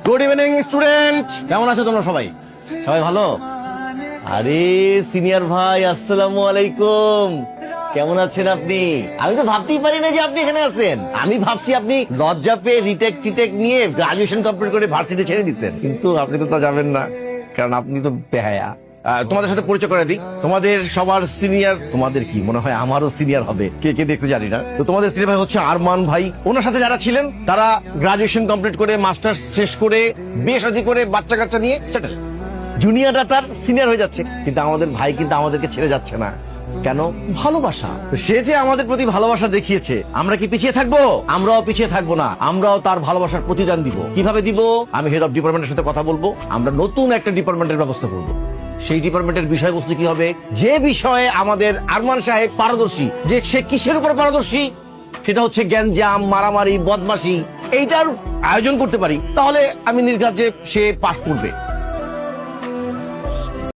Good evening student, কেমন আছো তোমরা সবাই? সবাই ভালো? আরে সিনিয়র ভাই, আসসালামু আলাইকুম। কেমন আছেন আপনি? আমি তো ভাবতেই পারি না যে আপনি এখানে আছেন। আমি ভাবছি আপনি লজ্জা পেয়ে রিটেক টিটেক নিয়ে গ্রাজুয়েশন কমপ্লিট করে ভার্সিটি ছেড়ে দিচ্ছেন, কিন্তু আপনি তো তা যাবেন না, কারণ আপনি তো বেহায়া। তোমাদের সাথে পরিচয় করে দিই, তোমাদের সবার সিনিয়র, তোমাদের কি মনে হয় আমারও সিনিয়র হবে, কে কে দেখতে জানি না। তো তোমাদের সিনিয়র ভাই হচ্ছে আরমান ভাই। ওনার সাথে যারা ছিলেন তারা গ্রাজুয়েশন কমপ্লিট করে মাস্টার্স শেষ করে বিয়ে শাদী করে বাচ্চা কাচ্চা নিয়ে সেটেল। জুনিয়ররা তার সিনিয়র হয়ে যাচ্ছে, কিন্তু আমাদের ভাই কিন্তু আমাদেরকে ছেড়ে যাচ্ছে না। কেন? ভালোবাসা। সে যে আমাদের প্রতি ভালোবাসা দেখিয়েছে, আমরা কি পিছিয়ে থাকবো? আমরাও পিছিয়ে থাকবো না, আমরাও তার ভালোবাসার প্রতিদান দিব। কিভাবে দিব? আমি হেড অফ ডিপার্টমেন্টের সাথে কথা বলবো, আমরা নতুন একটা ডিপার্টমেন্টের ব্যবস্থা করবো। সেই ডিপার্টমেন্টের বিষয়বস্তু কি হবে? যে বিষয়ে আমাদের আরমান সাহেব পারদর্শী, যে সে কিসের উপর পারদর্শী, সেটা হচ্ছে গ্যাঞ্জাম, মারামারি, বদমাশি। এইটার আয়োজন করতে পারি, তাহলে আমি নির্ঘাত যে সে পাশ করবে।